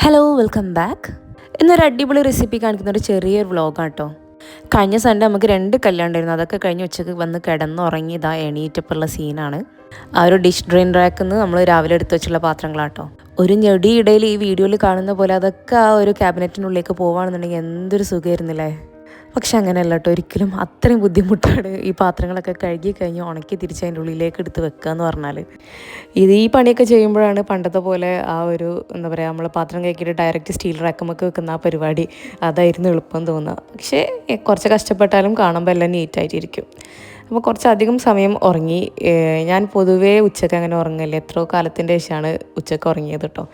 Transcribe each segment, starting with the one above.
Hello welcome back. ഇന്നൊരു അടിപൊളി recipe കാണിക്കുന്ന ഒരു ചെറിയൊരു വ്ളോഗാട്ടോ. കഴിഞ്ഞ സൺഡേ നമുക്ക് 2 കല്യാണം ഉണ്ടായിരുന്നു. അതൊക്കെ കഴിഞ്ഞ് ഉച്ചയ്ക്ക് വന്ന് കിടന്നുറങ്ങി ഇതാ എണീറ്റപ്പുള്ള സീനാണ്. ആ ഒരു ഡിഷ് ഡ്രെയിൻ റാക്കിൽ നിന്ന് നമ്മൾ രാവിലെ എടുത്ത് വെച്ചുള്ള പാത്രങ്ങളാട്ടോ. ഒരു ഞൊടിയിടയിൽ ഈ വീഡിയോയിൽ കാണുന്ന പോലെ അതൊക്കെ ആ ഒരു ക്യാബിനറ്റിനുള്ളിലേക്ക് പോകുകയാണെന്നുണ്ടെങ്കിൽ എന്തൊരു സുഖമായിരുന്നില്ലേ. പക്ഷെ അങ്ങനെയല്ല കേട്ടോ, ഒരിക്കലും അത്രയും ബുദ്ധിമുട്ടാണ് ഈ പാത്രങ്ങളൊക്കെ കഴുകി കഴിഞ്ഞ് ഉണക്കി തിരിച്ച് അതിൻ്റെ ഉള്ളിലേക്ക് എടുത്ത് വെക്കുക എന്ന് പറഞ്ഞാൽ. ഈ പണിയൊക്കെ ചെയ്യുമ്പോഴാണ് പണ്ടത്തെ പോലെ ആ ഒരു എന്താ പറയുക, നമ്മൾ പാത്രം കഴുകിയിട്ട് ഡയറക്റ്റ് സ്റ്റീൽ റാക്കുമൊക്കെ വെക്കുന്ന ആ പരിപാടി അതായിരുന്നു എളുപ്പം തോന്നുക. പക്ഷേ കുറച്ച് കഷ്ടപ്പെട്ടാലും കാണുമ്പോൾ എല്ലാം നീറ്റായിട്ടിരിക്കും. അപ്പോൾ കുറച്ചധികം സമയം ഉറങ്ങി. ഞാൻ പൊതുവേ ഉച്ചയ്ക്ക് അങ്ങനെ ഉറങ്ങില്ല, എത്രയോ കാലത്തിൻ്റെ ശേഷമാണ് ഉച്ചയ്ക്ക് ഉറങ്ങിയത് കേട്ടോ.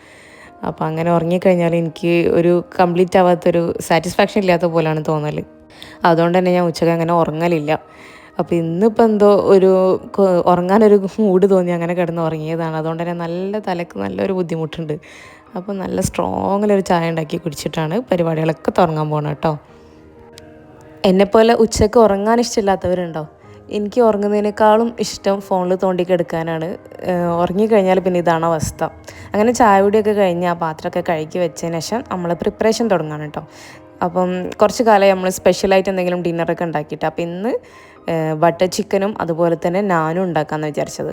അപ്പോൾ അങ്ങനെ ഉറങ്ങിക്കഴിഞ്ഞാൽ എനിക്ക് ഒരു കംപ്ലീറ്റ് ആവാത്തൊരു സാറ്റിസ്ഫാക്ഷൻ ഇല്ലാത്ത പോലെയാണ് തോന്നൽ. അതുകൊണ്ട് തന്നെ ഞാൻ ഉച്ചയ്ക്ക് അങ്ങനെ ഉറങ്ങലില്ല. അപ്പോൾ ഇന്നിപ്പോൾ എന്തോ ഒരു ഉറങ്ങാനൊരു മൂഡ് തോന്നി അങ്ങനെ കിടന്ന് ഉറങ്ങിയതാണ്. അതുകൊണ്ട് തന്നെ നല്ല തലക്ക് നല്ലൊരു ബുദ്ധിമുട്ടുണ്ട്. അപ്പോൾ നല്ല സ്ട്രോങ്ങിലൊരു ചായ ഉണ്ടാക്കി കുടിച്ചിട്ടാണ് പരിപാടികളൊക്കെ തുടങ്ങാൻ പോകണം കേട്ടോ. എന്നെപ്പോലെ ഉച്ചയ്ക്ക് ഉറങ്ങാൻ ഇഷ്ടമില്ലാത്തവരുണ്ടോ? എനിക്ക് ഉറങ്ങുന്നതിനേക്കാളും ഇഷ്ടം ഫോണിൽ തോണ്ടിക്കെടുക്കാനാണ്. ഉറങ്ങിക്കഴിഞ്ഞാൽ പിന്നെ ഇതാണ് അവസ്ഥ. അങ്ങനെ ചായ കുടിയൊക്കെ കഴിഞ്ഞ് ആ പാത്രമൊക്കെ കഴുകി വെച്ചതിന് ശേഷം നമ്മൾ പ്രിപ്പറേഷൻ തുടങ്ങണം കേട്ടോ. അപ്പം കുറച്ച് കാലമായി നമ്മൾ സ്പെഷ്യലായിട്ട് എന്തെങ്കിലും ഡിന്നറൊക്കെ ഉണ്ടാക്കിയിട്ട്, അപ്പോൾ ഇന്ന് ബട്ടർ ചിക്കനും അതുപോലെ തന്നെ നാനും ഉണ്ടാക്കാമെന്ന് വിചാരിച്ചത്.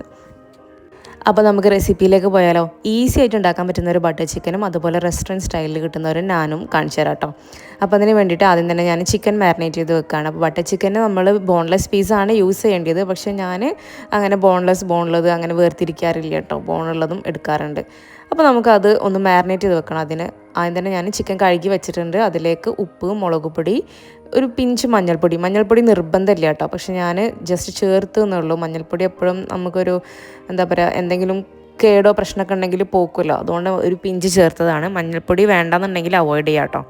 അപ്പോൾ നമുക്ക് റെസിപ്പിയിലേക്ക് പോയാലോ. ഈസി ആയിട്ട് ഉണ്ടാക്കാൻ പറ്റുന്ന ഒരു ബട്ടർ ചിക്കനും അതുപോലെ റെസ്റ്റോറൻറ്റ് സ്റ്റൈലിൽ കിട്ടുന്ന ഒരു നാനും കാണിച്ചു തരാം കേട്ടോ. അപ്പോൾ അതിന് വേണ്ടിയിട്ട് ആദ്യം തന്നെ ഞാൻ ചിക്കൻ മാരിനേറ്റ് ചെയ്ത് വെക്കുകയാണ്. അപ്പോൾ ബട്ടർ ചിക്കന് നമ്മൾ ബോൺലെസ് പീസാണ് യൂസ് ചെയ്യേണ്ടത്. പക്ഷേ ഞാൻ അങ്ങനെ ബോൺലെസ് അങ്ങനെ വേർതിരിക്കാറില്ല കേട്ടോ, ബോണുള്ളതും എടുക്കാറുണ്ട്. അപ്പോൾ നമുക്കത് ഒന്ന് മാരിനേറ്റ് ചെയ്ത് വെക്കണം. അതിന് ആദ്യം തന്നെ ഞാൻ ചിക്കൻ കഴുകി വെച്ചിട്ടുണ്ട്. അതിലേക്ക് ഉപ്പ്, മുളക് പൊടി, ഒരു പിഞ്ച് മഞ്ഞൾപ്പൊടി നിർബന്ധമില്ല കേട്ടോ, പക്ഷെ ഞാൻ ജസ്റ്റ് ചേർത്ത് എന്നുള്ളൂ. മഞ്ഞൾപ്പൊടി എപ്പോഴും നമുക്കൊരു എന്താ പറയുക, എന്തെങ്കിലും കേടോ പ്രശ്നമൊക്കെ ഉണ്ടെങ്കിൽ പോക്കുമല്ലോ, അതുകൊണ്ട് ഒരു പിഞ്ച് ചേർത്തതാണ്. മഞ്ഞൾപ്പൊടി വേണ്ടാന്നുണ്ടെങ്കിൽ അവോയ്ഡ് ചെയ്യാം കേട്ടോ.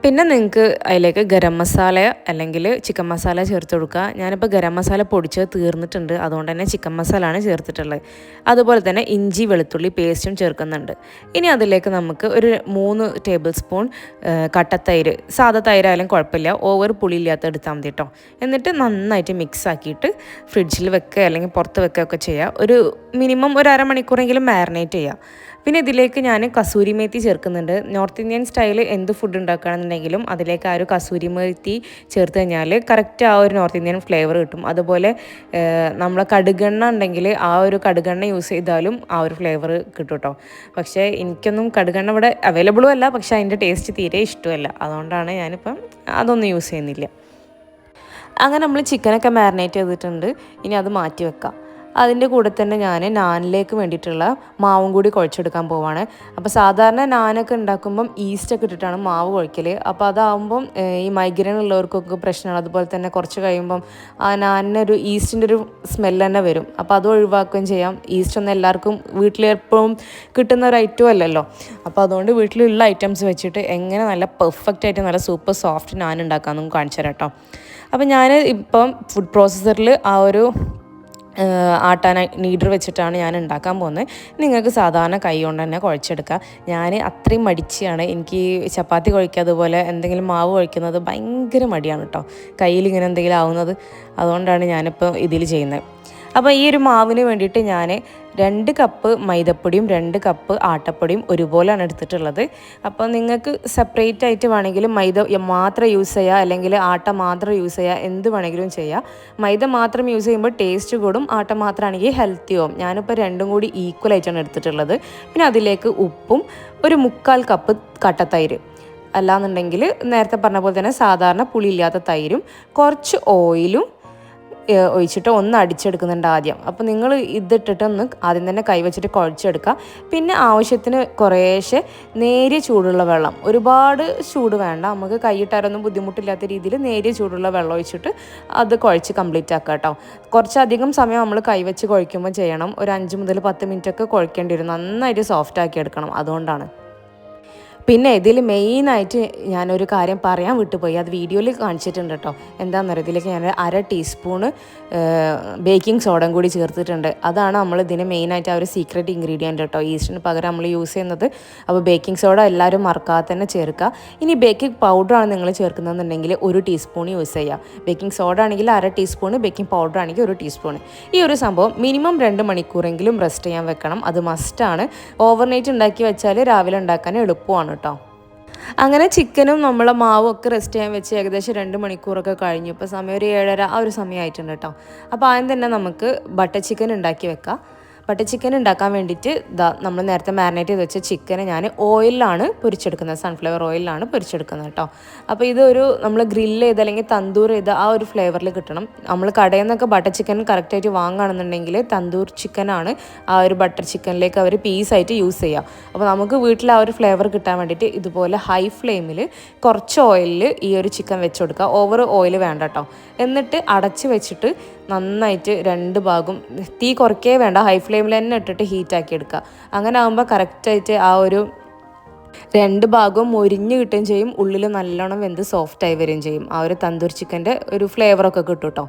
പിന്നെ നിങ്ങൾക്ക് അതിലേക്ക് ഗരം മസാല അല്ലെങ്കിൽ ചിക്കൻ മസാല ചേർത്ത് കൊടുക്കുക. ഞാനിപ്പോൾ ഗരം മസാല പൊടിച്ച് തീർന്നിട്ടുണ്ട്, അതുകൊണ്ട് തന്നെ ചിക്കൻ മസാല ആണ് ചേർത്തിട്ടുള്ളത്. അതുപോലെ തന്നെ ഇഞ്ചി വെളുത്തുള്ളി പേസ്റ്റും ചേർക്കുന്നുണ്ട്. ഇനി അതിലേക്ക് നമുക്ക് ഒരു 3 ടേബിൾ സ്പൂൺ കട്ടത്തൈര്, സാധാ തൈരായാലും കുഴപ്പമില്ല, ഓവർ പുളിയില്ലാത്ത എടുത്താൽ മതി കേട്ടോ. എന്നിട്ട് നന്നായിട്ട് മിക്സ് ആക്കിയിട്ട് ഫ്രിഡ്ജിൽ വെക്കുക അല്ലെങ്കിൽ പുറത്ത് വെക്കുകയൊക്കെ ചെയ്യുക. ഒരു മിനിമം ഒരു അരമണിക്കൂറെങ്കിലും മാരിനേറ്റ് ചെയ്യുക. പിന്നെ ഇതിലേക്ക് ഞാൻ കസൂരി മേത്തി ചേർക്കുന്നുണ്ട്. നോർത്ത് ഇന്ത്യൻ സ്റ്റൈൽ എന്ത് ഫുഡ് ഉണ്ടാക്കുകയാണെന്നുണ്ടെങ്കിലും അതിലേക്ക് ആ ഒരു കസൂരി മേത്തി ചേർത്ത് കഴിഞ്ഞാൽ കറക്റ്റ് ആ ഒരു നോർത്ത് ഇന്ത്യൻ ഫ്ലേവർ കിട്ടും. അതുപോലെ നമ്മളെ കടുകെണ്ണ ഉണ്ടെങ്കിൽ ആ ഒരു കടുകെണ്ണ യൂസ് ചെയ്താലും ആ ഒരു ഫ്ലേവർ കിട്ടും കേട്ടോ. പക്ഷേ എനിക്കൊന്നും കടുകെണ്ണ ഇവിടെ അവൈലബിളും അല്ല, പക്ഷേ അതിൻ്റെ ടേസ്റ്റ് തീരെ ഇഷ്ടമല്ല, അതുകൊണ്ടാണ് ഞാനിപ്പം അതൊന്നും യൂസ് ചെയ്യുന്നില്ല. അങ്ങനെ നമ്മൾ ചിക്കനൊക്കെ മാരിനേറ്റ് ചെയ്തിട്ടുണ്ട്. ഇനി അത് മാറ്റി വെക്കാം. അതിൻ്റെ കൂടെ തന്നെ ഞാൻ നാനിലേക്ക് വേണ്ടിയിട്ടുള്ള മാവും കൂടി കുഴച്ചെടുക്കാൻ പോവാണ്. അപ്പോൾ സാധാരണ നാനൊക്കെ ഉണ്ടാക്കുമ്പം ഈസ്റ്റൊക്കെ ഇട്ടിട്ടാണ് മാവ് കുഴക്കൽ. അപ്പോൾ അതാവുമ്പം ഈ മൈഗ്രെയിൻ ഉള്ളവർക്കൊക്കെ പ്രശ്നമാണ്. അതുപോലെ തന്നെ കുറച്ച് കഴിയുമ്പം ആ നാനിനൊരു ഈസ്റ്റിൻ്റെ ഒരു സ്മെല്ല് തന്നെ വരും. അപ്പോൾ അത് ഒഴിവാക്കുകയും ചെയ്യാം. ഈസ്റ്റ് ഒന്നും എല്ലാവർക്കും വീട്ടിലെപ്പോഴും കിട്ടുന്ന ഒരു ഐറ്റം അല്ലല്ലോ. അപ്പോൾ അതുകൊണ്ട് വീട്ടിലുള്ള ഐറ്റംസ് വെച്ചിട്ട് എങ്ങനെ നല്ല പെർഫെക്റ്റ് ആയിട്ട് നല്ല സൂപ്പർ സോഫ്റ്റ് നാൻ ഉണ്ടാക്കാമെന്നും കാണിച്ചു തരാം കേട്ടോ. അപ്പോൾ ഞാൻ ഇപ്പം ഫുഡ് പ്രോസസ്സറിൽ ആ ഒരു ആട്ടാൻ നീഡർ വെച്ചിട്ടാണ് ഞാൻ ഉണ്ടാക്കാൻ പോകുന്നത്. നിങ്ങൾക്ക് സാധാരണ കൈ കൊണ്ട് തന്നെ കുഴച്ചെടുക്കുക. ഞാൻ അത്രയും മടിച്ചാണ്, എനിക്ക് ചപ്പാത്തി കുഴക്കുക അതുപോലെ എന്തെങ്കിലും മാവ് കുഴക്കുന്നത് ഭയങ്കര മടിയാണ് കേട്ടോ, കയ്യിൽ ഇങ്ങനെ എന്തെങ്കിലും ആവുന്നത്. അതുകൊണ്ടാണ് ഞാനിപ്പോൾ ഇതിൽ ചെയ്യുന്നത്. അപ്പോൾ ഈ ഒരു മാവിന് വേണ്ടിയിട്ട് ഞാൻ 2 കപ്പ് മൈദപ്പൊടിയും 2 കപ്പ് ആട്ടപ്പൊടിയും ഒരുപോലെയാണ് എടുത്തിട്ടുള്ളത്. അപ്പോൾ നിങ്ങൾക്ക് സെപ്പറേറ്റ് ആയിട്ട് വേണമെങ്കിൽ മൈദ മാത്രം യൂസ് ചെയ്യുക, അല്ലെങ്കിൽ ആട്ട മാത്രം യൂസ് ചെയ്യുക, എന്ത് വേണമെങ്കിലും ചെയ്യുക. മൈദ മാത്രം യൂസ് ചെയ്യുമ്പോൾ ടേസ്റ്റ് കൂടും, ആട്ട മാത്രമാണെങ്കിൽ ഹെൽത്തി ആവും. ഞാനിപ്പോൾ രണ്ടും കൂടി ഈക്വലായിട്ടാണ് എടുത്തിട്ടുള്ളത്. പിന്നെ അതിലേക്ക് ഉപ്പും ഒരു 3/4 കപ്പ് കട്ടത്തൈര്, അല്ലാന്നുണ്ടെങ്കിൽ നേരത്തെ പറഞ്ഞ പോലെ തന്നെ സാധാരണ പുളിയില്ലാത്ത തൈരും കുറച്ച് ഓയിലും ഒഴിച്ചിട്ട് ഒന്ന് അടിച്ചെടുക്കുന്നുണ്ട് ആദ്യം. അപ്പോൾ നിങ്ങൾ ഇതിട്ടിട്ടൊന്ന് ആദ്യം തന്നെ കൈവച്ചിട്ട് കുഴച്ചെടുക്കുക. പിന്നെ ആവശ്യത്തിന് കുറേശ്ശെ നേരിയ ചൂടുള്ള വെള്ളം, ഒരുപാട് ചൂട് വേണ്ട, നമുക്ക് കൈയിട്ടാരൊന്നും ബുദ്ധിമുട്ടില്ലാത്ത രീതിയിൽ നേരിയ ചൂടുള്ള വെള്ളം ഒഴിച്ചിട്ട് അത് കുഴച്ച് കംപ്ലീറ്റ് ആക്കുക കേട്ടോ. കുറച്ചധികം സമയം നമ്മൾ കൈവച്ച് കുഴയ്ക്കുമ്പോൾ ചെയ്യണം. ഒരു 5 മുതൽ 10 മിനിറ്റൊക്കെ കുഴക്കേണ്ടി വരും. നന്നായിട്ട് സോഫ്റ്റ് ആക്കി എടുക്കണം, അതുകൊണ്ടാണ്. പിന്നെ ഇതിൽ മെയിനായിട്ട് ഞാനൊരു കാര്യം പറയാൻ വിട്ടുപോയി, അത് വീഡിയോയിൽ കാണിച്ചിട്ടുണ്ട് കേട്ടോ. എന്താണെന്നറിയോ, ഇതിലേക്ക് ഞാൻ 1/2 ടീസ്പൂണ് ബേക്കിംഗ് സോഡയും കൂടി ചേർത്തിട്ടുണ്ട്. അതാണ് നമ്മൾ ഇതിന് മെയിനായിട്ട് ആ ഒരു സീക്രട്ട് ഇൻഗ്രീഡിയൻറ്റ് കേട്ടോ. ഈസ്റ്റിന് പകരം നമ്മൾ യൂസ് ചെയ്യുന്നത്. അപ്പോൾ ബേക്കിംഗ് സോഡ എല്ലാവരും മറക്കാതെ തന്നെ ചേർക്കുക. ഇനി ബേക്കിംഗ് പൗഡറാണ് നിങ്ങൾ ചേർക്കുന്നതെന്നുണ്ടെങ്കിൽ 1 ടീസ്പൂൺ യൂസ് ചെയ്യുക. ബേക്കിംഗ് സോഡ ആണെങ്കിൽ 1/2 ടീസ്പൂൺ, ബേക്കിംഗ് പൗഡർ ആണെങ്കിൽ 1 ടീസ്പൂൺ. ഈ ഒരു സംഭവം മിനിമം 2 മണിക്കൂറെങ്കിലും റെസ്റ്റ് ചെയ്യാൻ വെക്കണം. അത് മസ്റ്റാണ്. ഓവർനൈറ്റ് ഉണ്ടാക്കി വെച്ചാൽ രാവിലെ ഉണ്ടാക്കാൻ എളുപ്പമാണ് കേട്ടോ. അങ്ങനെ ചിക്കനും നമ്മളെ മാവും ഒക്കെ റെസ്റ്റ് ചെയ്യാൻ വെച്ച് ഏകദേശം 2 മണിക്കൂറൊക്കെ കഴിഞ്ഞു. ഇപ്പോൾ സമയം ഒരു 7:30 ആ ഒരു സമയമായിട്ടുണ്ട് കേട്ടോ. അപ്പോൾ ആദ്യം തന്നെ നമുക്ക് ബട്ടർ ചിക്കൻ ഉണ്ടാക്കി വെക്കാം. ബട്ടർ ചിക്കൻ ഉണ്ടാക്കാൻ വേണ്ടിയിട്ട് നമ്മൾ നേരത്തെ മാരിനേറ്റ് ചെയ്ത് വെച്ച ചിക്കനെ ഞാൻ ഓയിലാണ് പൊരിച്ചെടുക്കുന്നത്, സൺഫ്ലവർ ഓയിലാണ് പൊരിച്ചെടുക്കുന്നത് കേട്ടോ. അപ്പോൾ ഇതൊരു നമ്മൾ ഗ്രില്ല് ചെയ്ത് അല്ലെങ്കിൽ തന്തൂർ ചെയ്ത് ആ ഒരു ഫ്ലേവറിൽ കിട്ടണം. നമ്മൾ കടയിൽ നിന്നൊക്കെ ബട്ടർ ചിക്കൻ കറക്റ്റായിട്ട് വാങ്ങുകയാണെന്നുണ്ടെങ്കിൽ തന്തൂർ ചിക്കനാണ് ആ ഒരു ബട്ടർ ചിക്കനിലേക്ക് അവർ പീസായിട്ട് യൂസ് ചെയ്യുക. അപ്പോൾ നമുക്ക് വീട്ടിൽ ആ ഒരു ഫ്ലേവർ കിട്ടാൻ വേണ്ടിയിട്ട് ഇതുപോലെ ഹൈ ഫ്ലെയിമിൽ കുറച്ച് ഓയിലിൽ ഈ ഒരു ചിക്കൻ വെച്ച് കൊടുക്കുക. ഓവർ ഓയിൽ വേണ്ട കേട്ടോ. എന്നിട്ട് അടച്ച് വെച്ചിട്ട് നന്നായിട്ട് 2 ഭാഗം തീ കുറയ്ക്കേ വേണ്ട, ഹൈ ഫ്ലെയിമിൽ തന്നെ ഇട്ടിട്ട് ഹീറ്റാക്കി എടുക്കുക. അങ്ങനെ ആകുമ്പോൾ കറക്റ്റായിട്ട് ആ ഒരു 2 ഭാഗവും മൊരിഞ്ഞ് കിട്ടുകയും ചെയ്യും, ഉള്ളിൽ നല്ലോണം വെന്ത് സോഫ്റ്റായി വരികയും ചെയ്യും. ആ ഒരു തന്തൂർ ചിക്കൻ്റെ ഒരു ഫ്ലേവറൊക്കെ കിട്ടും കേട്ടോ.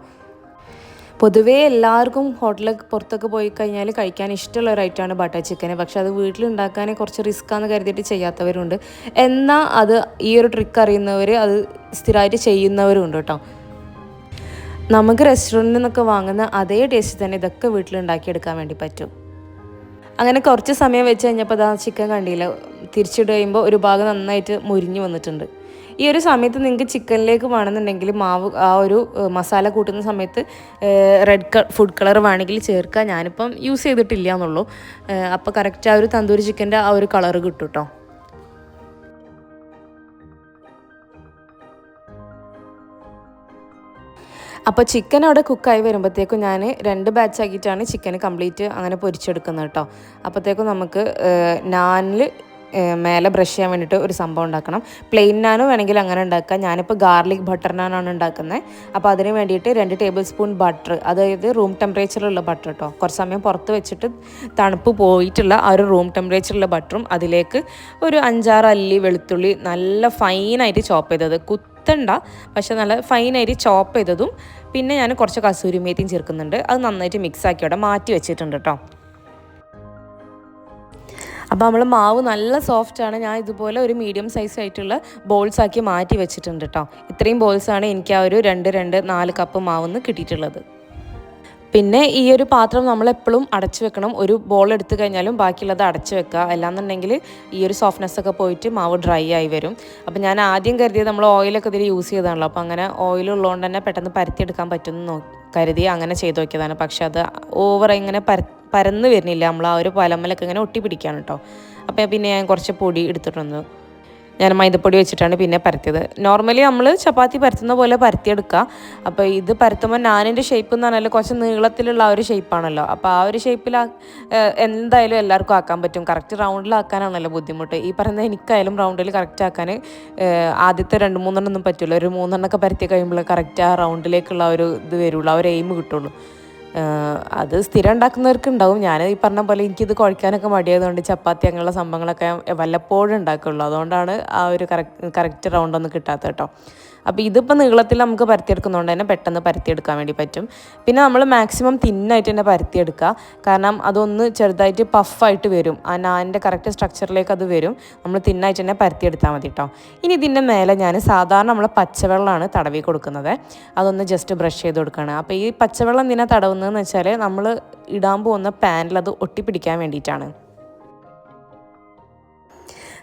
പൊതുവേ എല്ലാവർക്കും ഹോട്ടലിൽ പുറത്തൊക്കെ പോയി കഴിഞ്ഞാൽ കഴിക്കാൻ ഇഷ്ടമുള്ള ഒരു ഐറ്റമാണ് ബട്ടർ ചിക്കൻ. പക്ഷെ അത് വീട്ടിലുണ്ടാക്കാൻ കുറച്ച് റിസ്ക്കാന്ന് കരുതിയിട്ട് ചെയ്യാത്തവരുണ്ട്. എന്നാൽ അത് ഈ ഒരു ട്രിക്ക് അറിയുന്നവർ അത് സ്ഥിരമായിട്ട് ചെയ്യുന്നവരും ഉണ്ട് കേട്ടോ. നമുക്ക് റെസ്റ്റോറൻറ്റിൽ നിന്നൊക്കെ വാങ്ങുന്ന അതേ ടേസ്റ്റ് തന്നെ ഇതൊക്കെ വീട്ടിലുണ്ടാക്കിയെടുക്കാൻ വേണ്ടി പറ്റും. അങ്ങനെ കുറച്ച് സമയം വെച്ച് കഴിഞ്ഞപ്പോൾ അതാ ചിക്കൻ കണ്ടില്ല, തിരിച്ചിട്ട് കഴിയുമ്പോൾ ഒരു ഭാഗം നന്നായിട്ട് മുരിഞ്ഞ് വന്നിട്ടുണ്ട്. ഈ ഒരു സമയത്ത് നിങ്ങൾക്ക് ചിക്കനിലേക്ക് വേണമെന്നുണ്ടെങ്കിൽ മാവ് ആ ഒരു മസാല കൂട്ടുന്ന സമയത്ത് റെഡ് ഫുഡ് കളർ വേണമെങ്കിൽ ചേർക്കുക. ഞാനിപ്പം യൂസ് ചെയ്തിട്ടില്ല എന്നുള്ളൂ. അപ്പോൾ കറക്റ്റ് ആ ഒരു തന്തൂരി ചിക്കൻ്റെ ആ ഒരു കളറ് കിട്ടും കേട്ടോ. അപ്പോൾ ചിക്കൻ അവിടെ കുക്കായി വരുമ്പോഴത്തേക്കും ഞാൻ 2 ബാച്ചാക്കിയിട്ടാണ് ചിക്കൻ കംപ്ലീറ്റ് അങ്ങനെ പൊരിച്ചെടുക്കുന്നത് കേട്ടോ. അപ്പോഴത്തേക്കും നമുക്ക് നാനിൽ മേലെ ബ്രഷ് ചെയ്യാൻ വേണ്ടിയിട്ട് ഒരു സംഭവം ഉണ്ടാക്കണം. പ്ലെയിൻ നാനും വേണമെങ്കിൽ അങ്ങനെ ഉണ്ടാക്കാം. ഞാനിപ്പോൾ ഗാർലിക് ബട്ടർ നാനാണ് ഉണ്ടാക്കുന്നത്. അപ്പോൾ അതിന് വേണ്ടിയിട്ട് 2 ടേബിൾ സ്പൂൺ ബട്ടർ, അതായത് റൂം ടെമ്പറേച്ചറിലുള്ള ബട്ടർ കേട്ടോ. കുറച്ച് സമയം പുറത്ത് വെച്ചിട്ട് തണുപ്പ് പോയിട്ടുള്ള ആ ഒരു റൂം ടെമ്പറേച്ചറിലുള്ള ബട്ടറും അതിലേക്ക് ഒരു 5-6 അല്ലി വെളുത്തുള്ളി നല്ല ഫൈനായിട്ട് ചോപ്പ് ചെയ്തത്, കുത്തണ്ട പക്ഷെ നല്ല ഫൈനായിട്ട് ചോപ്പ് ചെയ്തതും, പിന്നെ ഞാൻ കുറച്ച് കസൂരി മേത്തിയും ചേർക്കുന്നുണ്ട്. അത് നന്നായിട്ട് മിക്സാക്കി അവിടെ മാറ്റി വെച്ചിട്ടുണ്ട് കേട്ടോ. അപ്പോൾ നമ്മൾ മാവ് നല്ല സോഫ്റ്റാണ്. ഞാൻ ഇതുപോലെ ഒരു മീഡിയം സൈസ് ആയിട്ടുള്ള ബോൾസാക്കി മാറ്റി വെച്ചിട്ടുണ്ട് കേട്ടോ. ഇത്രയും ബോൾസാണ് എനിക്ക് ആ ഒരു 4 കപ്പ് മാവെന്ന് കിട്ടിയിട്ടുള്ളത്. പിന്നെ ഈ ഒരു പാത്രം നമ്മളെപ്പോഴും അടച്ചു വെക്കണം. ഒരു ബോൾ എടുത്തു കഴിഞ്ഞാലും ബാക്കിയുള്ളത് അടച്ചു വെക്കുക. അല്ലാന്നുണ്ടെങ്കിൽ ഈ ഒരു സോഫ്റ്റ്നെസ് ഒക്കെ പോയിട്ട് മാവ് ഡ്രൈ ആയി വരും. അപ്പോൾ ഞാൻ ആദ്യം കരുതിയത് നമ്മൾ ഓയിലൊക്കെ ഇതിൽ യൂസ് ചെയ്തതാണല്ലോ, അപ്പോൾ അങ്ങനെ ഓയിലുള്ളതുകൊണ്ട് തന്നെ പെട്ടെന്ന് പരത്തിയെടുക്കാൻ പറ്റുമെന്ന് കരുതി അങ്ങനെ ചെയ്ത് നോക്കിയതാണ്. പക്ഷെ അത് ഓവർ ഇങ്ങനെ പരന്ന് വരുന്നില്ല, നമ്മൾ ആ ഒരു പലമ്മലൊക്കെ ഇങ്ങനെ ഒട്ടി പിടിക്കുകയാണ് കേട്ടോ. അപ്പോൾ പിന്നെ ഞാൻ കുറച്ച് പൊടി എടുത്തിട്ടുണ്ട്. ഞാൻ മൈദപ്പൊടി വെച്ചിട്ടാണ് പിന്നെ പരത്തിയത്. നോർമലി നമ്മൾ ചപ്പാത്തി പരത്തുന്ന പോലെ പരത്തിയെടുക്കുക. അപ്പോൾ ഇത് പരത്തുമ്പോൾ നാനിൻ്റെ ഷേപ്പ് എന്ന് പറഞ്ഞാൽ കുറച്ച് നീളത്തിലുള്ള ആ ഒരു ഷേപ്പാണല്ലോ. അപ്പോൾ ആ ഒരു ഷേപ്പിൽ എന്തായാലും എല്ലാവർക്കും ആക്കാൻ പറ്റും. കറക്റ്റ് റൗണ്ടിലാക്കാനാണല്ലോ ബുദ്ധിമുട്ട്. ഈ പറയുന്നത് എനിക്കായാലും റൗണ്ടിൽ കറക്റ്റ് ആക്കാൻ ആദ്യത്തെ 2-3 ഒന്നും പറ്റില്ല. ഒരു 3 എണ്ണമൊക്കെ പരത്തി കഴിയുമ്പോൾ കറക്റ്റ് ആ റൗണ്ടിലേക്കുള്ള ഒരു ഇത് വരുള്ളൂ, ആ ഒരു എയിം കിട്ടുള്ളൂ. അത് സ്ഥിരം ഉണ്ടാക്കുന്നവർക്ക് ഉണ്ടാവും. ഞാൻ ഈ പറഞ്ഞ പോലെ എനിക്കിത് കുഴക്കാനൊക്കെ മടിയായതുകൊണ്ട് ചപ്പാത്തി അങ്ങനെയുള്ള സംഭവങ്ങളൊക്കെ വല്ലപ്പോഴും ഉണ്ടാക്കുള്ളൂ. അതുകൊണ്ടാണ് ആ ഒരു കറക്റ്റ് റൗണ്ടൊന്നും കിട്ടാത്തത് കേട്ടോ. അപ്പോൾ ഇതിപ്പോൾ നീളത്തിൽ നമുക്ക് പരത്തിയെടുക്കുന്നതുകൊണ്ട് തന്നെ പെട്ടെന്ന് പരത്തിയെടുക്കാൻ വേണ്ടി പറ്റും. പിന്നെ നമ്മൾ മാക്സിമം തിന്നായിട്ട് തന്നെ പരത്തിയെടുക്കുക. കാരണം അതൊന്ന് ചെറുതായിട്ട് പഫായിട്ട് വരും, ആ നാനിൻ്റെ കറക്റ്റ് സ്ട്രക്ചറിലേക്ക് അത് വരും. നമ്മൾ തിന്നായിട്ട് തന്നെ പരത്തിയെടുത്താൽ മതി കേട്ടോ. ഇനി ഇതിൻ്റെ മേലെ ഞാൻ സാധാരണ നമ്മൾ പച്ചവെള്ളമാണ് തടവി കൊടുക്കുന്നത്. അതൊന്ന് ജസ്റ്റ് ബ്രഷ് ചെയ്ത് കൊടുക്കുകയാണ്. അപ്പോൾ ഈ പച്ചവെള്ളം എന്തിനാണ് തടവുന്നതെന്ന് വെച്ചാൽ നമ്മൾ ഇടാൻ പോകുന്ന പാനിൽ അത് ഒട്ടിപ്പിടിക്കാൻ വേണ്ടിയിട്ടാണ്.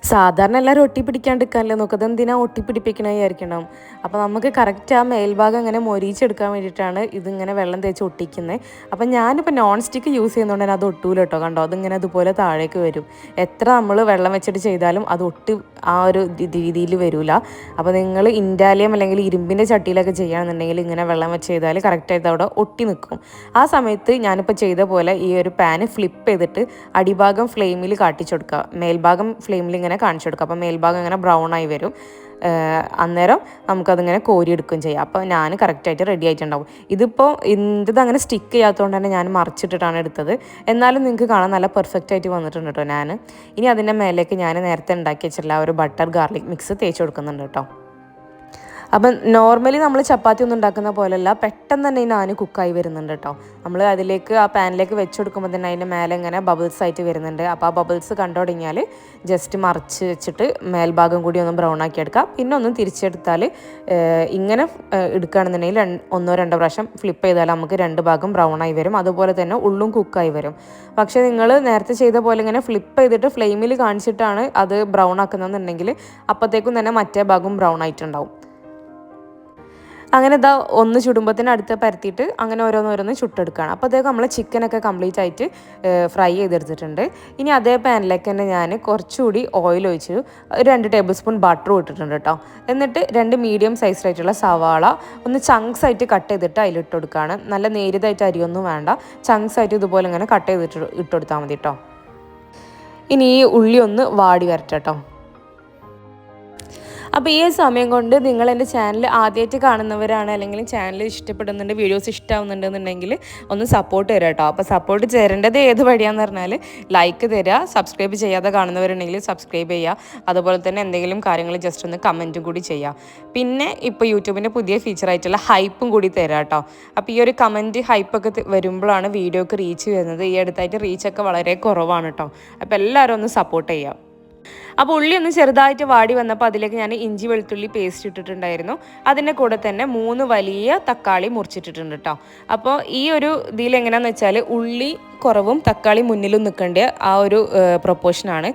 സാധാരണ എല്ലാവരും ഒട്ടിപ്പിടിക്കാണ്ടിരിക്കാനല്ലേ നോക്കുന്നത്, എന്തിനാ ഒട്ടിപ്പിടിപ്പിക്കണേ വിചാരിക്കണം. അപ്പോൾ നമുക്ക് കറക്റ്റ് ആ മേൽഭാഗം അങ്ങനെ മൊരിച്ചെടുക്കാൻ വേണ്ടിയിട്ടാണ് ഇതിങ്ങനെ വെള്ളം തേച്ച് ഒട്ടിക്കുന്നത്. അപ്പം ഞാനിപ്പോൾ നോൺ സ്റ്റിക്ക് യൂസ് ചെയ്യുന്നതുകൊണ്ട് തന്നെ അത് ഒട്ടൂല കേട്ടോ. കണ്ടോ, അതിങ്ങനെ അതുപോലെ താഴേക്ക് വരും. എത്ര നമ്മൾ വെള്ളം വെച്ചിട്ട് ചെയ്താലും അത് ഒട്ടി ആ ഒരു രീതിയിൽ വരില്ല. അപ്പോൾ നിങ്ങൾ ഇൻഡാലിയം അല്ലെങ്കിൽ ഇരുമ്പിൻ്റെ ചട്ടിയിലൊക്കെ ചെയ്യുകയാണെന്നുണ്ടെങ്കിൽ ഇങ്ങനെ വെള്ളം വെച്ച് ചെയ്താൽ കറക്റ്റായിട്ട് അവിടെ ഒട്ടി നിൽക്കും. ആ സമയത്ത് ഞാനിപ്പോൾ ചെയ്ത പോലെ ഈ ഒരു പാന് ഫ്ലിപ്പ് ചെയ്തിട്ട് അടിഭാഗം ഫ്ലെയിമിൽ കാട്ടിച്ചു കൊടുക്കുക, മേൽഭാഗം ഫ്ലെയിമിൽ ഇങ്ങനെ കാണിച്ചു കൊടുക്കുക. അപ്പോൾ മേൽഭാഗം ഇങ്ങനെ ബ്രൗൺ ആയി വരും. അന്നേരം നമുക്കതിങ്ങനെ കോരിയെടുക്കുകയും ചെയ്യാം. അപ്പോൾ ഞാൻ കറക്റ്റായിട്ട് റെഡി ആയിട്ടുണ്ടാവും. ഇതിപ്പോൾ ഇത് അങ്ങനെ സ്റ്റിക്ക് ചെയ്യാത്തതുകൊണ്ട് തന്നെ ഞാൻ മറിച്ചിട്ടിട്ടാണ് എടുത്തത്. എന്നാലും നിങ്ങൾക്ക് കാണാൻ നല്ല പെർഫെക്റ്റ് ആയിട്ട് വന്നിട്ടുണ്ട് കേട്ടോ. ഇനി അതിൻ്റെ മേലേക്ക് ഞാൻ നേരത്തെ ഉണ്ടാക്കി വെച്ചിട്ടുള്ള ഒരു ബട്ടർ ഗാർലിക് മിക്സ് തേച്ച് കൊടുക്കുന്നുണ്ട് കേട്ടോ. അപ്പം നോർമലി നമ്മൾ ചപ്പാത്തി ഒന്നും ഉണ്ടാക്കുന്ന പോലെയല്ല, പെട്ടെന്ന് തന്നെ ഈ നാൻ കുക്കായി വരുന്നുണ്ട് കേട്ടോ. നമ്മൾ അതിലേക്ക് ആ പാനിലേക്ക് വെച്ച് കൊടുക്കുമ്പോൾ തന്നെ അതിൻ്റെ മേലെ ഇങ്ങനെ ബബിൾസ് ആയിട്ട് വരുന്നുണ്ട്. അപ്പോൾ ആ ബബിൾസ് കണ്ടു തുടങ്ങിയാൽ ജസ്റ്റ് മറിച്ച് വെച്ചിട്ട് മേൽഭാഗം കൂടി ഒന്ന് ബ്രൗൺ ആക്കി എടുക്കാം. പിന്നെ ഒന്ന് തിരിച്ചെടുത്താൽ ഇങ്ങനെ എടുക്കുകയാണെന്നുണ്ടെങ്കിൽ 1-2 പ്രാവശ്യം ഫ്ലിപ്പ് ചെയ്താൽ നമുക്ക് 2 ഭാഗം ബ്രൗൺ ആയി വരും. അതുപോലെ തന്നെ ഉള്ളും കുക്കായി വരും. പക്ഷേ നിങ്ങൾ നേരത്തെ ചെയ്ത പോലെ ഇങ്ങനെ ഫ്ലിപ്പ് ചെയ്തിട്ട് ഫ്ലെയിമിൽ കാണിച്ചിട്ടാണ് അത് ബ്രൗൺ ആക്കുന്നതെന്നുണ്ടെങ്കിൽ അപ്പോഴത്തേക്കും തന്നെ മറ്റേ ഭാഗം ബ്രൗൺ ആയിട്ടുണ്ടാവും. അങ്ങനെ ഇതാ ഒന്ന് ചുടുമ്പത്തിന് അടുത്ത് പരത്തിയിട്ട് അങ്ങനെ ഓരോന്നോരോന്ന് ചുട്ടെടുക്കുകയാണ്. അപ്പോൾ അതേക്ക് നമ്മൾ ചിക്കനൊക്കെ കംപ്ലീറ്റ് ആയിട്ട് ഫ്രൈ ചെയ്തെടുത്തിട്ടുണ്ട്. ഇനി അതേ പാനിലേക്ക് തന്നെ ഞാൻ കുറച്ചുകൂടി ഓയിൽ ഒഴിച്ച് 2 ടേബിൾ സ്പൂൺ ബട്ടറും ഇട്ടിട്ടുണ്ട് കേട്ടോ. എന്നിട്ട് 2 മീഡിയം സൈസിലായിട്ടുള്ള സവാള ഒന്ന് ചങ്ക്സ് ആയിട്ട് കട്ട് ചെയ്തിട്ട് അതിലിട്ട് കൊടുക്കുകയാണ്. നല്ല നേരിയതായിട്ട് അരിയൊന്നും വേണ്ട, ചങ്ക്സ് ആയിട്ട് ഇതുപോലെ ഇങ്ങനെ കട്ട് ചെയ്തിട്ട് ഇട്ടുകൊടുത്താൽ മതി കേട്ടോ. ഇനി ഈ ഉള്ളി ഒന്ന് വാടി വരട്ടെ കേട്ടോ. അപ്പോൾ ഈ സമയം കൊണ്ട് നിങ്ങൾ എൻ്റെ ചാനൽ ആദ്യമായിട്ട് കാണുന്നവരാണ്, അല്ലെങ്കിൽ ചാനൽ ഇഷ്ടപ്പെടുന്നുണ്ട്, വീഡിയോസ് ഇഷ്ടമാവുന്നുണ്ടെന്നുണ്ടെങ്കിൽ ഒന്ന് സപ്പോർട്ട് തരാം കേട്ടോ. അപ്പോൾ സപ്പോർട്ട് തരേണ്ടത് ഏത് വഴിയാണെന്ന് പറഞ്ഞാൽ ലൈക്ക് തരിക, സബ്സ്ക്രൈബ് ചെയ്യാതെ കാണുന്നവരുണ്ടെങ്കിൽ സബ്സ്ക്രൈബ് ചെയ്യുക, അതുപോലെ തന്നെ എന്തെങ്കിലും കാര്യങ്ങൾ ജസ്റ്റ് ഒന്ന് കമൻറ്റും കൂടി ചെയ്യുക. പിന്നെ ഇപ്പോൾ യൂട്യൂബിൻ്റെ പുതിയ ഫീച്ചറായിട്ടുള്ള ഹൈപ്പും കൂടി തരാം കേട്ടോ. അപ്പോൾ ഈ ഒരു കമൻറ്റ് ഹൈപ്പൊക്കെ വരുമ്പോഴാണ് വീഡിയോക്ക് റീച്ച് വരുന്നത്. ഈ അടുത്തായിട്ട് റീച്ചൊക്കെ വളരെ കുറവാണ് കേട്ടോ. അപ്പോൾ എല്ലാവരും ഒന്ന് സപ്പോർട്ട് ചെയ്യാം. അപ്പോൾ ഉള്ളി ഒന്ന് ചെറുതായിട്ട് വാടി വന്നപ്പോൾ അതിലേക്ക് ഞാൻ ഇഞ്ചി വെളുത്തുള്ളി പേസ്റ്റ് ഇട്ടിട്ടുണ്ടായിരുന്നു. അതിൻ്റെ കൂടെ തന്നെ 3 വലിയ തക്കാളി മുറിച്ചിട്ടിട്ടുണ്ട് കേട്ടോ. അപ്പോൾ ഈ ഒരു ഇതിൽ എങ്ങനെയാണെന്ന് വെച്ചാൽ ഉള്ളി കുറവും തക്കാളി മുന്നിലും നിൽക്കേണ്ട ആ ഒരു പ്രൊപ്പോർഷനാണ്.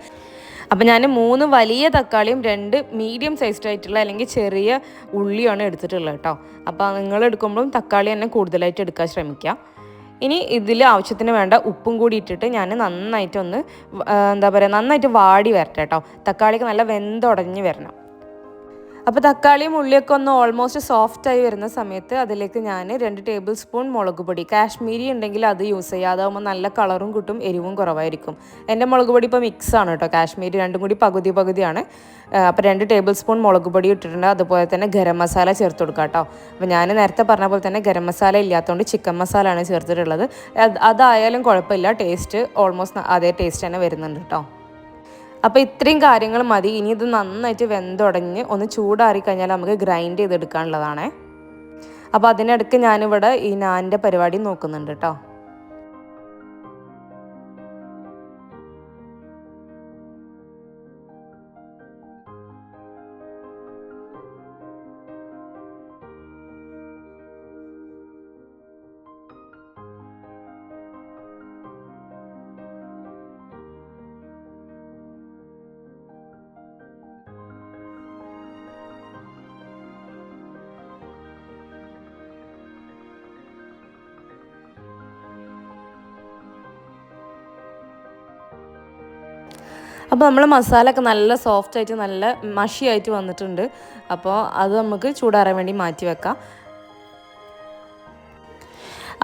അപ്പോൾ ഞാൻ 3 വലിയ തക്കാളിയും 2 മീഡിയം സൈസ്ഡ് ആയിട്ടുള്ള അല്ലെങ്കിൽ ചെറിയ ഉള്ളിയാണ് എടുത്തിട്ടുള്ളത് കേട്ടോ. അപ്പോൾ നിങ്ങൾ എടുക്കുമ്പോഴും തക്കാളി തന്നെ കൂടുതലായിട്ട് എടുക്കാൻ ശ്രമിക്കുക. ഇനി ഇതിൽ ആവശ്യത്തിന് വേണ്ട ഉപ്പും കൂടി ഇട്ടിട്ട് ഞാൻ നന്നായിട്ടൊന്ന് നന്നായിട്ട് വാടി വരട്ടെ കേട്ടോ. തക്കാളിക്ക് നല്ല വെന്തുടഞ്ഞ് വരണം. അപ്പോൾ തക്കാളിയും ഉള്ളിയൊക്കെ ഒന്ന് ഓൾമോസ്റ്റ് സോഫ്റ്റായി വരുന്ന സമയത്ത് അതിലേക്ക് ഞാൻ 2 ടേബിൾ സ്പൂൺ മുളക് പൊടി, കാശ്മീരി ഉണ്ടെങ്കിൽ അത് യൂസ് ചെയ്യുക. അതാകുമ്പോൾ നല്ല കളറും കിട്ടും, എരിവും കുറവായിരിക്കും. എൻ്റെ മുളക് പൊടി ഇപ്പോൾ മിക്സാണ് കേട്ടോ, കാശ്മീരി രണ്ടും കൂടി പകുതിയാണ്. അപ്പോൾ 2 ടേബിൾ സ്പൂൺ മുളക് പൊടി ഇട്ടിട്ടുണ്ട്. അതുപോലെ തന്നെ ഗരം മസാല ചേർത്ത് കൊടുക്കുക കേട്ടോ. അപ്പോൾ ഞാൻ നേരത്തെ പറഞ്ഞ പോലെ തന്നെ ഗരം മസാല ഇല്ലാത്തതുകൊണ്ട് ചിക്കൻ മസാലയാണ് ചേർത്തിട്ടുള്ളത്. അതായാലും കുഴപ്പമില്ല, ടേസ്റ്റ് ഓൾമോസ്റ്റ് അതേ ടേസ്റ്റ് തന്നെ വരുന്നുണ്ട് കേട്ടോ. അപ്പോൾ ഇത്രയും കാര്യങ്ങൾ മതി. ഇനി ഇത് നന്നായിട്ട് വെന്തുടഞ്ഞ് ഒന്ന് ചൂടാറി കഴിഞ്ഞാൽ നമുക്ക് ഗ്രൈൻഡ് ചെയ്തെടുക്കാനുള്ളതാണ്. അപ്പോൾ അതിനിടയ്ക്ക് ഞാനിവിടെ ഈ നാനിൻ്റെ പരിപാടി നോക്കുന്നുണ്ട് കേട്ടോ. അപ്പോൾ നമ്മൾ മസാല ഒക്കെ നല്ല സോഫ്റ്റായിട്ട് നല്ല മഷിയായിട്ട് വന്നിട്ടുണ്ട്. അപ്പോൾ അത് നമുക്ക് ചൂടാറാൻ വേണ്ടി മാറ്റി വെക്കാം.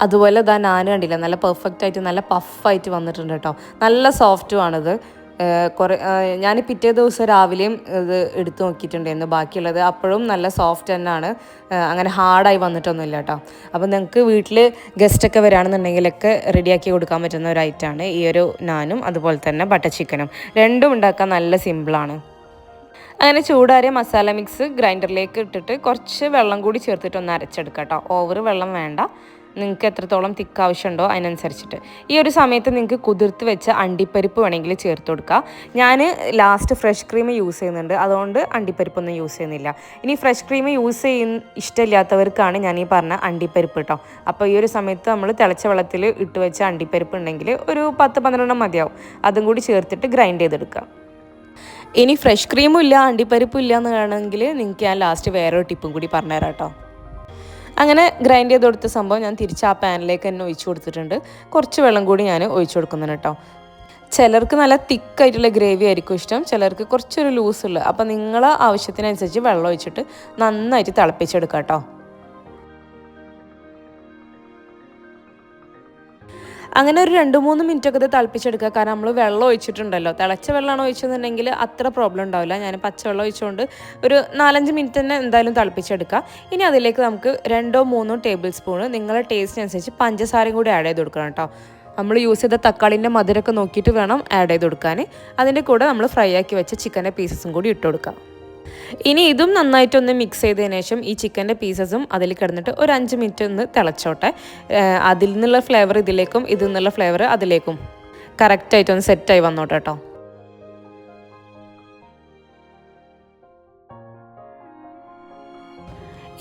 അതുപോലെ ഇതാ നാൻ കണ്ടില്ല, നല്ല പെർഫെക്റ്റായിട്ട് നല്ല പഫായിട്ട് വന്നിട്ടുണ്ട് കേട്ടോ. നല്ല സോഫ്റ്റുമാണിത്. ഞാൻ പിറ്റേ ദിവസം രാവിലെയും ഇത് എടുത്തു നോക്കിയിട്ടുണ്ടായിരുന്നു ബാക്കിയുള്ളത്. അപ്പോഴും നല്ല സോഫ്റ്റ് തന്നെയാണ്, അങ്ങനെ ഹാർഡായി വന്നിട്ടൊന്നുമില്ല കേട്ടോ. അപ്പോൾ നിങ്ങൾക്ക് വീട്ടിൽ ഗസ്റ്റൊക്കെ വരികയാണെന്നുണ്ടെങ്കിലൊക്കെ റെഡിയാക്കി കൊടുക്കാൻ പറ്റുന്ന ഒരു ഐറ്റമാണ് ഈ ഒരു നാനും അതുപോലെ തന്നെ ബട്ടർ ചിക്കനും. രണ്ടും ഉണ്ടാക്കാൻ നല്ല സിമ്പിളാണ്. അങ്ങനെ ചൂടാറിയ മസാല മിക്സ് ഗ്രൈൻഡറിലേക്ക് ഇട്ടിട്ട് കുറച്ച് വെള്ളം കൂടി ചേർത്തിട്ട് ഒന്ന് അരച്ചെടുക്കാം കേട്ടോ. ഓവർ വെള്ളം വേണ്ട, നിങ്ങൾക്ക് എത്രത്തോളം തിക്ക് ആവശ്യമുണ്ടോ അതിനനുസരിച്ചിട്ട്. ഈ ഒരു സമയത്ത് നിങ്ങൾക്ക് കുതിർത്ത് വെച്ച അണ്ടിപ്പരിപ്പ് വേണമെങ്കിൽ ചേർത്ത് കൊടുക്കുക. ഞാൻ ലാസ്റ്റ് ഫ്രഷ് ക്രീം യൂസ് ചെയ്യുന്നുണ്ട്, അതുകൊണ്ട് അണ്ടിപ്പരിപ്പൊന്നും യൂസ് ചെയ്യുന്നില്ല. ഇനി ഫ്രഷ് ക്രീം യൂസ് ഇഷ്ടമില്ലാത്തവർക്കാണ് ഞാൻ ഈ പറഞ്ഞ അണ്ടിപ്പരിപ്പ് കേട്ടോ. അപ്പോൾ ഈ ഒരു സമയത്ത് നമ്മൾ തിളച്ച വെള്ളത്തിൽ ഇട്ട് വെച്ച അണ്ടിപ്പരിപ്പ് ഉണ്ടെങ്കിൽ ഒരു 10-12 മതിയാവും. അതും കൂടി ചേർത്തിട്ട് ഗ്രൈൻഡ് ചെയ്തെടുക്കുക. ഇനി ഫ്രഷ് ക്രീമും ഇല്ല അണ്ടിപ്പരിപ്പും ഇല്ല എന്ന് വേണമെങ്കിൽ നിങ്ങൾക്ക് ഞാൻ ലാസ്റ്റ് വേറൊരു ടിപ്പും കൂടി പറഞ്ഞുതരാം കേട്ടോ. അങ്ങനെ ഗ്രൈൻഡ് ചെയ്ത് കൊടുത്ത സംഭവം ഞാൻ തിരിച്ച് ആ പാനിലേക്ക് തന്നെ ഒഴിച്ചു കൊടുത്തിട്ടുണ്ട്. കുറച്ച് വെള്ളം കൂടി ഞാൻ ഒഴിച്ചു കൊടുക്കുന്നുണ്ട് കേട്ടോ. ചിലർക്ക് നല്ല തിക്കായിട്ടുള്ള ഗ്രേവി ആയിരിക്കും ഇഷ്ടം, ചിലർക്ക് കുറച്ചൊരു ലൂസുള്ള. അപ്പോൾ നിങ്ങളെ ആവശ്യത്തിനനുസരിച്ച് വെള്ളം ഒഴിച്ചിട്ട് നന്നായിട്ട് തിളപ്പിച്ചെടുക്കാം കേട്ടോ. അങ്ങനെ ഒരു 2-3 മിനിറ്റൊക്കെ ഇത് തിളപ്പിച്ചെടുക്കുക. കാരണം നമ്മൾ വെള്ളം ഒഴിച്ചിട്ടുണ്ടല്ലോ, തിളച്ച വെള്ളമാണ് ഒഴിച്ചതെന്നുണ്ടെങ്കിൽ അത്ര പ്രോബ്ലം ഉണ്ടാവില്ല. ഞാൻ പച്ചവെള്ളം ഒഴിച്ചുകൊണ്ട് ഒരു 4-5 മിനിറ്റ് തന്നെ എന്തായാലും തിളപ്പിച്ചെടുക്കുക. ഇനി അതിലേക്ക് നമുക്ക് 2-3 ടേബിൾ സ്പൂണ് നിങ്ങളുടെ ടേസ്റ്റിനനുസരിച്ച് പഞ്ചസാരയും കൂടി ആഡ് ചെയ്ത് കൊടുക്കണം കേട്ടോ. നമ്മൾ യൂസ് ചെയ്ത തക്കാളിൻ്റെ മധുരമൊക്കെ നോക്കിയിട്ട് വേണം ആഡ് ചെയ്ത് കൊടുക്കാൻ. അതിൻ്റെ കൂടെ നമ്മൾ ഫ്രൈ ആക്കി വെച്ച ചിക്കൻ്റെ പീസസും കൂടി ഇട്ട് കൊടുക്കാം. ഇനി ഇതും നന്നായിട്ടൊന്ന് മിക്സ് ചെയ്തതിന് ശേഷം ഈ ചിക്കൻ്റെ പീസസും അതിൽ കിടന്നിട്ട് ഒരു 5 മിനിറ്റ് ഒന്ന് തിളച്ചോട്ടെ. അതിൽ നിന്നുള്ള ഫ്ലേവർ ഇതിലേക്കും ഇതിൽ നിന്നുള്ള ഫ്ലേവർ അതിലേക്കും കറക്റ്റായിട്ടൊന്ന് സെറ്റായി വന്നോട്ടെ കേട്ടോ.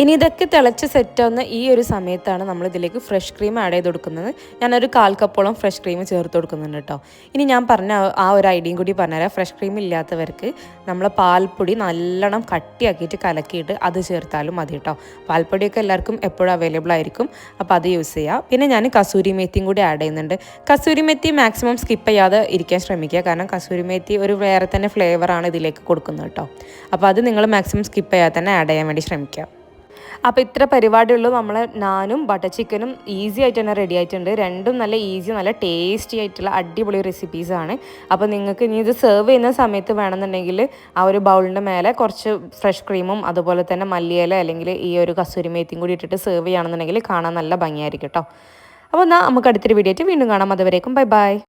ഇനി ഇതൊക്കെ തിളച്ച് സെറ്റാവുന്ന ഈ ഒരു സമയത്താണ് നമ്മൾ ഇതിലേക്ക് ഫ്രഷ് ക്രീം ആഡ് ചെയ്ത് കൊടുക്കുന്നത്. ഞാനൊരു 1/4 കപ്പോളം ഫ്രഷ് ക്രീം ചേർത്ത് കൊടുക്കുന്നുണ്ട് കേട്ടോ. ഇനി ഞാൻ പറഞ്ഞ ആ ഒരു ഐഡിയയും കൂടി പറഞ്ഞുതരാം. ഫ്രഷ് ക്രീം ഇല്ലാത്തവർക്ക് നമ്മൾ പാൽപ്പൊടി നല്ലോണം കട്ടിയാക്കിയിട്ട് കലക്കിയിട്ട് അത് ചേർത്താലും മതി കേട്ടോ. പാൽപ്പൊടിയൊക്കെ എല്ലാവർക്കും എപ്പോഴും അവൈലബിൾ ആയിരിക്കും, അപ്പോൾ അത് യൂസ് ചെയ്യുക. പിന്നെ ഞാൻ കസൂരി മേത്തിയും കൂടി ആഡ് ചെയ്യുന്നുണ്ട്. കസൂരി മേത്തി മാക്സിമം സ്കിപ്പ് ചെയ്യാതെ ഇരിക്കാൻ ശ്രമിക്കുക, കാരണം കസൂരി മേത്തി ഒരു വേറെ തന്നെ ഫ്ലേവറാണ് ഇതിലേക്ക് കൊടുക്കുന്നത് കേട്ടോ. അപ്പോൾ അത് നിങ്ങൾ മാക്സിമം സ്കിപ്പ് ചെയ്യാതെ തന്നെ ആഡ് ചെയ്യാൻ വേണ്ടി ശ്രമിക്കുക. അപ്പോൾ ഇത്ര പരിപാടിയുള്ളൂ. നമ്മൾ നാനും ബട്ടർ ചിക്കനും ഈസി ആയിട്ട് തന്നെ റെഡി ആയിട്ടുണ്ട്. രണ്ടും നല്ല ഈസി, നല്ല ടേസ്റ്റി ആയിട്ടുള്ള അടിപൊളി റെസിപ്പീസാണ്. അപ്പോൾ നിങ്ങൾക്ക് ഇനി ഇത് സെർവ് ചെയ്യുന്ന സമയത്ത് വേണമെന്നുണ്ടെങ്കിൽ ആ ഒരു ബൗളിൻ്റെ മേലെ കുറച്ച് ഫ്രഷ് ക്രീമും അതുപോലെ തന്നെ മല്ലിയില അല്ലെങ്കിൽ ഈ ഒരു കസൂരി മേത്തിയും കൂടി ഇട്ടിട്ട് സെർവ് ചെയ്യുകയാണെന്നുണ്ടെങ്കിൽ കാണാൻ നല്ല ഭംഗിയായിരിക്കും കേട്ടോ. അപ്പോൾ എന്നാൽ നമുക്ക് അടുത്തൊരു വീഡിയോ ആയിട്ട് വീണ്ടും കാണാം. അതുവരേക്കും ബൈ ബൈ.